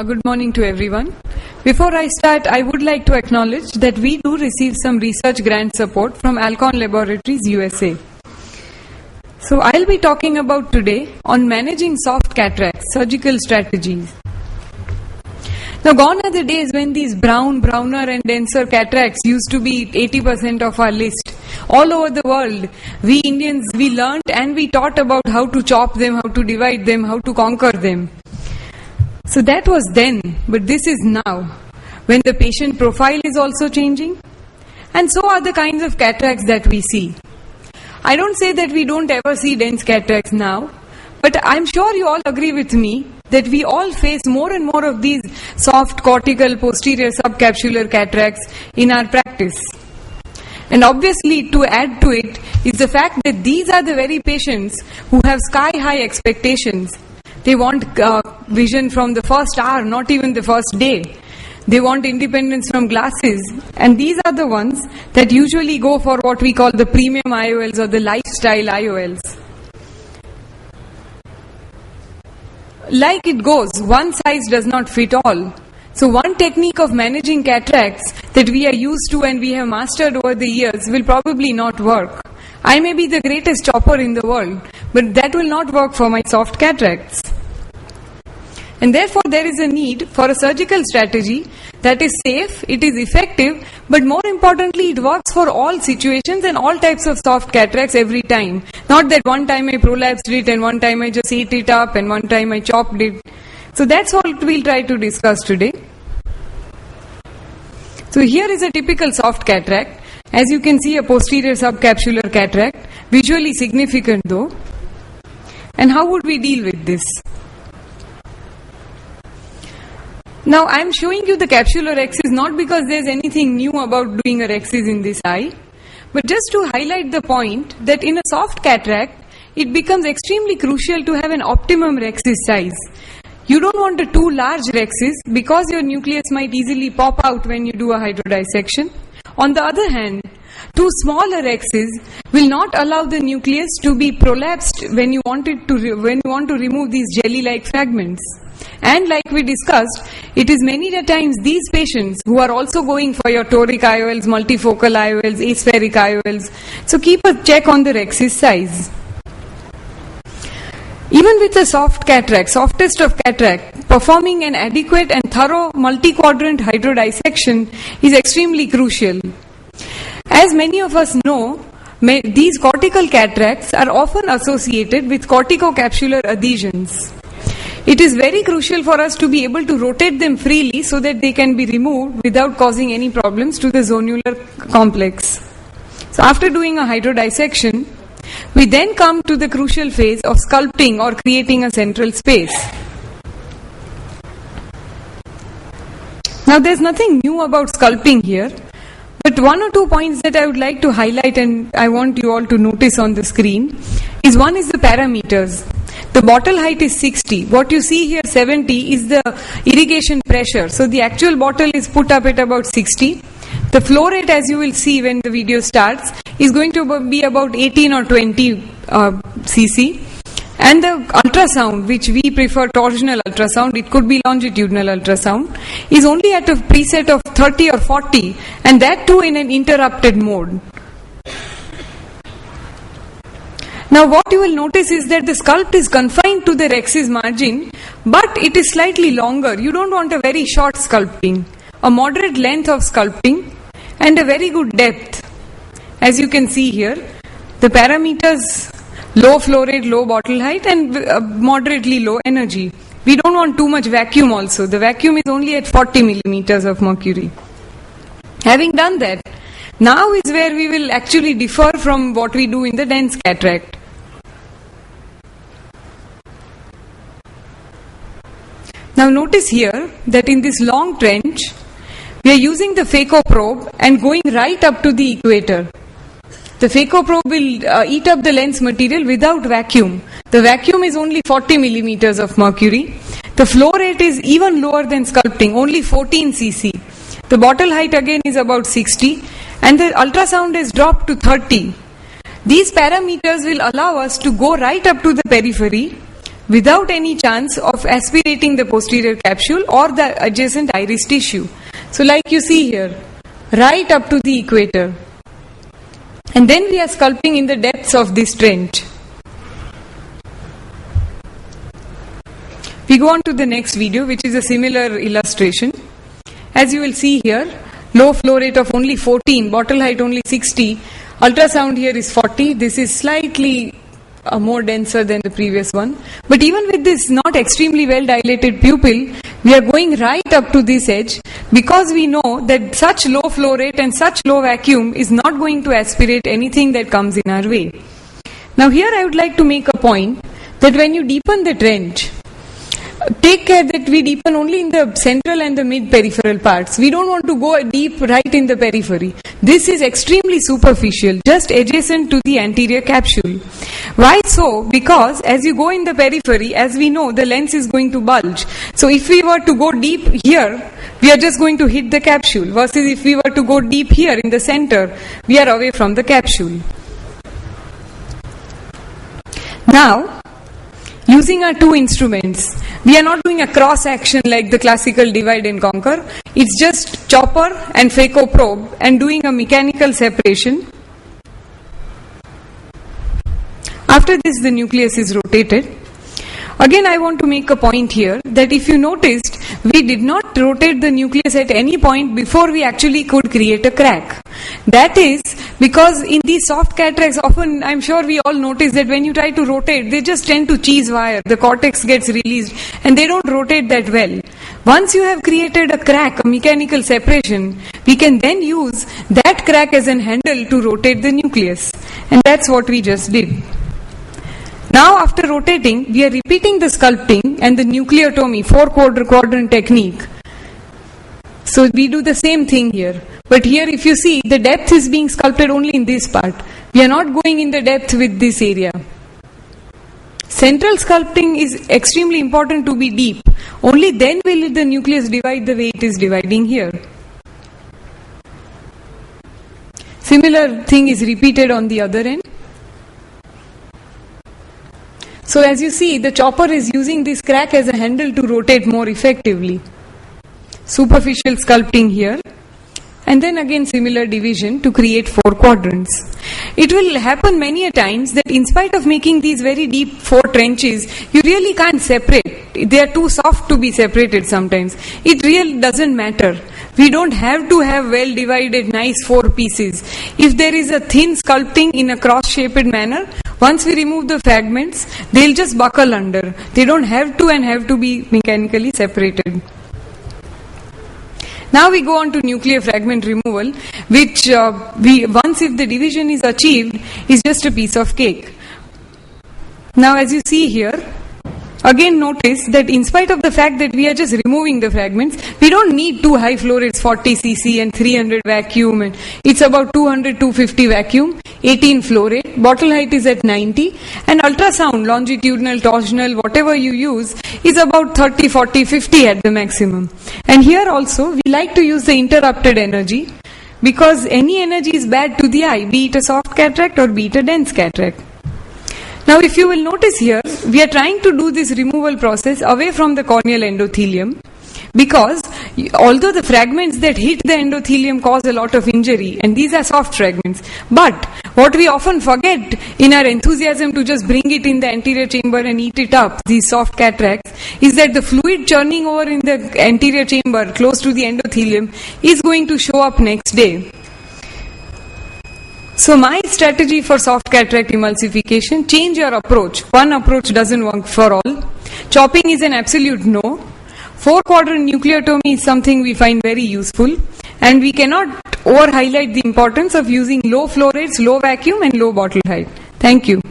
Good morning to everyone. Before I start, I would like to acknowledge that we do receive some research grant support from Alcon Laboratories, USA. So I'll be talking about today on managing soft cataracts, surgical strategies. Now gone are the days when these browner and denser cataracts used to be 80% of our list. All over the world, we Indians, we learned and we taught about how to chop them, how to divide them, how to conquer them. So that was then, but this is now, when the patient profile is also changing, and so are the kinds of cataracts that we see. I don't say that we don't ever see dense cataracts now, but I'm sure you all agree with me that we all face more and more of these soft cortical posterior subcapsular cataracts in our practice. And obviously, to add to it is the fact that these are the very patients who have sky-high expectations. They want vision from the first hour, not even the first day. They want independence from glasses. And these are the ones that usually go for what we call the premium IOLs or the lifestyle IOLs. Like it goes, one size does not fit all. So one technique of managing cataracts that we are used to and we have mastered over the years will probably not work. I may be the greatest chopper in the world, but that will not work for my soft cataracts. And therefore there is a need for a surgical strategy that is safe, it is effective, but more importantly it works for all situations and all types of soft cataracts every time. Not that one time I prolapsed it and one time I just ate it up and one time I chopped it. So that's what we'll try to discuss today. So here is a typical soft cataract. As you can see, a posterior subcapsular cataract, visually significant though. And how would we deal with this? Now I am showing you the capsular axis not because there is anything new about doing a axis in this eye, but just to highlight the point that in a soft cataract, it becomes extremely crucial to have an optimum axis size. You don't want a too large rhexis because your nucleus might easily pop out when you do a hydrodissection. On the other hand, too small a rhexis will not allow the nucleus to be prolapsed when you want to remove these jelly-like fragments. And like we discussed, it is many a times these patients who are also going for your toric IOLs, multifocal IOLs, aspheric IOLs. So keep a check on the rhexis size. Even with a soft cataract, softest of cataract, performing an adequate and thorough multi-quadrant hydrodissection is extremely crucial. As many of us know, these cortical cataracts are often associated with corticocapsular adhesions. It is very crucial for us to be able to rotate them freely so that they can be removed without causing any problems to the zonular complex. So after doing a hydrodissection, we then come to the crucial phase of sculpting or creating a central space. Now there's nothing new about sculpting here, but one or two points that I would like to highlight and I want you all to notice on the screen is one is the parameters. The bottle height is 60. What you see here 70 is the irrigation pressure. So the actual bottle is put up at about 60. The flow rate, as you will see when the video starts, is going to be about 18 or 20 cc. And the ultrasound, which we prefer torsional ultrasound, it could be longitudinal ultrasound, is only at a preset of 30 or 40, and that too in an interrupted mode. Now what you will notice is that the sculpt is confined to the rhexis margin, but it is slightly longer. You don't want a very short sculpting. A moderate length of sculpting and a very good depth. As you can see here, the parameters, low flow rate, low bottle height and moderately low energy. We don't want too much vacuum also. The vacuum is only at 40 millimeters of mercury. Having done that, now is where we will actually differ from what we do in the dense cataract. Now notice here that in this long trench, we are using the phaco probe and going right up to the equator. The phaco probe will eat up the lens material without vacuum. The vacuum is only 40 millimeters of mercury. The flow rate is even lower than sculpting, only 14 cc. The bottle height again is about 60 and the ultrasound is dropped to 30. These parameters will allow us to go right up to the periphery without any chance of aspirating the posterior capsule or the adjacent iris tissue. So like you see here, right up to the equator. And then we are sculpting in the depths of this trench. We go on to the next video, which is a similar illustration. As you will see here, low flow rate of only 14, bottle height only 60, ultrasound here is 40. This is slightly more denser than the previous one. But even with this not extremely well dilated pupil, we are going right up to this edge because we know that such low flow rate and such low vacuum is not going to aspirate anything that comes in our way. Now here I would like to make a point that when you deepen the trench, take care that we deepen only in the central and the mid-peripheral parts. We don't want to go deep right in the periphery. This is extremely superficial, just adjacent to the anterior capsule. Why so? Because as you go in the periphery, as we know, the lens is going to bulge. So if we were to go deep here, we are just going to hit the capsule, versus if we were to go deep here in the center, we are away from the capsule. Now, using our two instruments, we are not doing a cross action like the classical divide and conquer. It's just chopper and phaco probe and doing a mechanical separation. After this, the nucleus is rotated. Again, I want to make a point here that if you noticed, we did not rotate the nucleus at any point before we actually could create a crack. That is because in these soft cataracts, often I'm sure we all notice that when you try to rotate, they just tend to cheese wire. The cortex gets released and they don't rotate that well. Once you have created a crack, a mechanical separation, we can then use that crack as an handle to rotate the nucleus. And that's what we just did. Now after rotating, we are repeating the sculpting and the nucleotomy, 4-quadrant technique. So we do the same thing here. But here if you see, the depth is being sculpted only in this part. We are not going in the depth with this area. Central sculpting is extremely important to be deep. Only then will the nucleus divide the way it is dividing here. Similar thing is repeated on the other end. So as you see, the chopper is using this crack as a handle to rotate more effectively. Superficial sculpting here. And then again similar division to create 4 quadrants. It will happen many a times that in spite of making these very deep 4 trenches, you really can't separate. They are too soft to be separated sometimes. It really doesn't matter. We don't have to have well divided nice 4 pieces. If there is a thin sculpting in a cross-shaped manner, once we remove the fragments, they'll just buckle under. They don't have to be mechanically separated. Now we go on to nuclear fragment removal, which once if the division is achieved, is just a piece of cake. Now as you see here, again notice that in spite of the fact that we are just removing the fragments, we don't need 2 high flow rates, 40 cc and 300 vacuum. And it's about 200-250 vacuum, 18 flow rate, bottle height is at 90, and ultrasound, longitudinal, torsional, whatever you use, is about 30, 40, 50 at the maximum. And here also, we like to use the interrupted energy, because any energy is bad to the eye, be it a soft cataract or be it a dense cataract. Now if you will notice here, we are trying to do this removal process away from the corneal endothelium, because although the fragments that hit the endothelium cause a lot of injury, and these are soft fragments, but what we often forget in our enthusiasm to just bring it in the anterior chamber and eat it up, these soft cataracts, is that the fluid churning over in the anterior chamber close to the endothelium is going to show up next day. So my strategy for soft cataract emulsification, change your approach. One approach doesn't work for all. Chopping is an absolute no. 4-quadrant nucleotomy is something we find very useful, and we cannot over-highlight the importance of using low flow rates, low vacuum and low bottle height. Thank you.